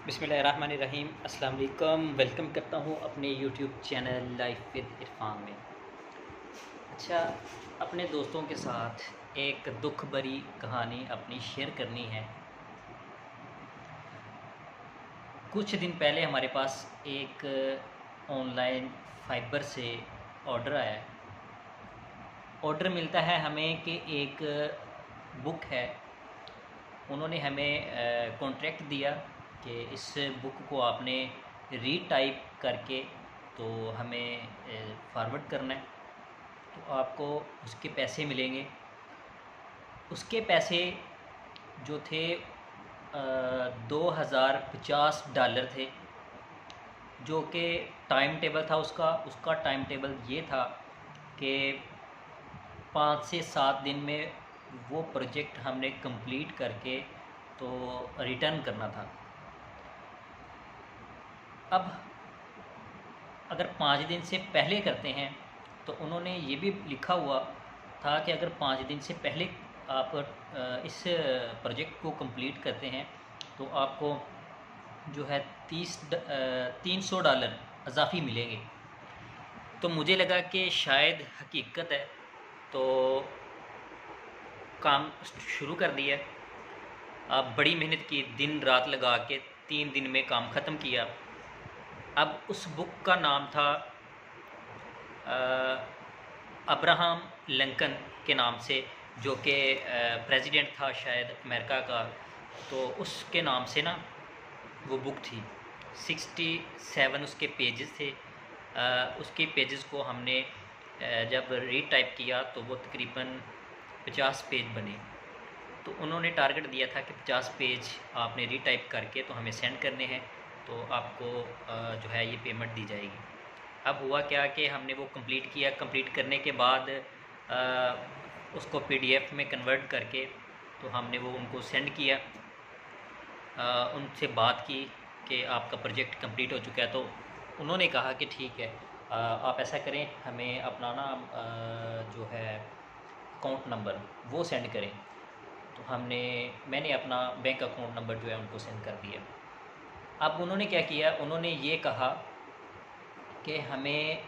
बिस्मिल्लाहिर्रहमानिर्रहीम। अस्सलाम वालेकुम। वेलकम करता हूँ अपने YouTube channel life with Irfan में। अच्छा, अपने दोस्तों के साथ एक दुख भरी कहानी अपनी शेयर करनी है। कुछ दिन पहले हमारे पास एक ऑनलाइन फाइबर से ऑर्डर आया है। ऑर्डर मिलता है हमें कि एक बुक है। उन्होंने हमें कॉन्ट्रैक्ट दिया कि इस बुक को आपने रीटाइप करके तो हमें फॉरवर्ड करना है, तो आपको उसके पैसे मिलेंगे। उसके पैसे जो थे $2050 थे, जो कि टाइम टेबल था उसका टाइम टेबल ये था कि 5 से 7 दिन में वो प्रोजेक्ट हमने कंप्लीट करके तो रिटर्न करना था। अब अगर 5 दिन से पहले करते हैं तो उन्होंने ये भी लिखा हुआ था कि अगर 5 दिन से पहले आप इस प्रोजेक्ट को कंप्लीट करते हैं तो आपको जो है $300 अजाफ़ी मिलेंगे। तो मुझे लगा कि शायद हकीकत है, तो काम शुरू कर दिया। आप बड़ी मेहनत की, दिन रात लगा के 3 दिन में काम ख़त्म किया। अब उस बुक का नाम था अब्राहम लिंकन के नाम से, जो कि प्रेसिडेंट था शायद अमेरिका का। तो उसके नाम से ना वो बुक थी। 67 उसके पेजेस थे। उसके पेजेस को हमने जब रीटाइप किया तो वो तकरीबन 50 पेज बने। तो उन्होंने टारगेट दिया था कि 50 पेज आपने रीटाइप करके तो हमें सेंड करने हैं, तो आपको जो है ये पेमेंट दी जाएगी। अब हुआ क्या कि हमने वो कंप्लीट किया। कंप्लीट करने के बाद उसको पीडीएफ में कन्वर्ट करके तो हमने वो उनको सेंड किया। उनसे बात की कि आपका प्रोजेक्ट कंप्लीट हो चुका है। तो उन्होंने कहा कि ठीक है, आप ऐसा करें, हमें अपना ना जो है अकाउंट नंबर वो सेंड करें। तो मैंने अपना बैंक अकाउंट नंबर जो है उनको सेंड कर दिया। अब उन्होंने क्या किया, उन्होंने ये कहा कि हमें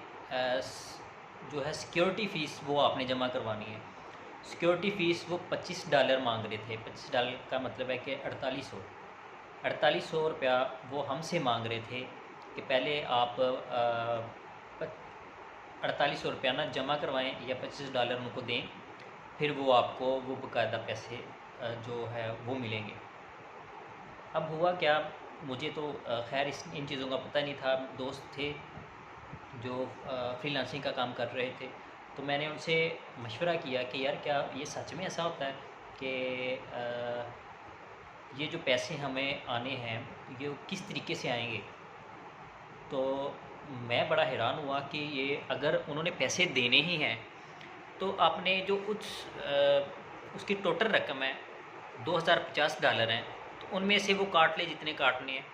जो है सिक्योरिटी फ़ीस वो आपने जमा करवानी है। सिक्योरिटी फ़ीस वो $25 मांग रहे थे। $25 का मतलब है कि 4800 रुपया वो हमसे मांग रहे थे कि पहले आप 4800 रुपया ना जमा करवाएं या $25 उनको दें, फिर वो आपको वो बाकायदा पैसे जो है वो मिलेंगे। अब हुआ क्या, मुझे तो खैर इन चीज़ों का पता नहीं था। दोस्त थे जो फ्रीलांसिंग का काम कर रहे थे, तो मैंने उनसे मशवरा किया कि यार क्या ये सच में ऐसा होता है कि ये जो पैसे हमें आने हैं ये किस तरीके से आएंगे। तो मैं बड़ा हैरान हुआ कि ये अगर उन्होंने पैसे देने ही हैं तो आपने जो उसकी टोटल रकम है $2050 हैं, तो उनमें से वो काट ले जितने काटने हैं।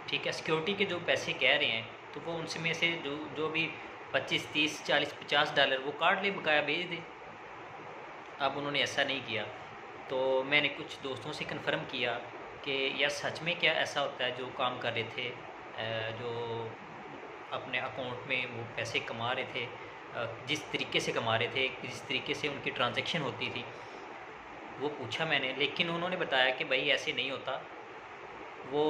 ठीक है, सिक्योरिटी के जो पैसे कह रहे हैं तो वो उनमें से जो जो भी 25, 30, 40, $50 वो काट ले, बकाया भेज दे। अब उन्होंने ऐसा नहीं किया। तो मैंने कुछ दोस्तों से कन्फर्म किया कि यार सच में क्या ऐसा होता है, जो काम कर रहे थे, जो अपने अकाउंट में वो पैसे कमा रहे थे, जिस तरीके से कमा रहे थे, जिस तरीके से उनकी ट्रांजैक्शन होती थी, वो पूछा मैंने। लेकिन उन्होंने बताया कि भाई ऐसे नहीं होता। वो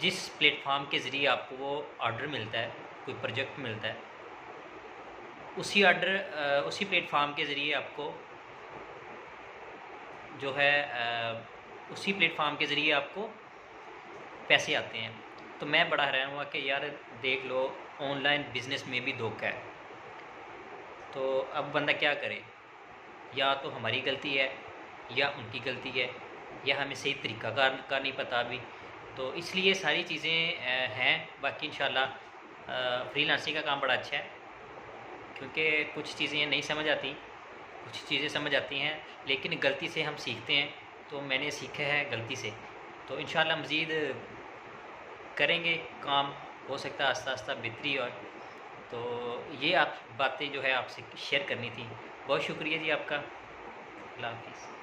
जिस प्लेटफॉर्म के ज़रिए आपको वो ऑर्डर मिलता है, कोई प्रोजेक्ट मिलता है, उसी प्लेटफॉर्म के ज़रिए आपको जो है उसी प्लेटफॉर्म के ज़रिए आपको पैसे आते हैं। तो मैं बड़ा हैरान हुआ कि यार देख लो, ऑनलाइन बिज़नेस में भी धोखा है। तो अब बंदा क्या करे, या तो हमारी गलती है या उनकी गलती है, या हमें सही तरीक़ाकार का नहीं पता अभी। तो इसलिए सारी चीज़ें हैं। बाकी इंशाल्लाह फ्रीलांसिंग का काम बड़ा अच्छा है, क्योंकि कुछ चीज़ें नहीं समझ आती, कुछ चीज़ें समझ आती हैं, लेकिन गलती से हम सीखते हैं। तो मैंने सीखा है गलती से। तो इंशाल्लाह मज़ीद करेंगे काम, हो सकता है आस्ता आस्ता बेहतरी हो। तो ये आप बातें जो है आपसे शेयर करनी थी। बहुत शुक्रिया जी आपका। अल्लाह हाफ़िज़।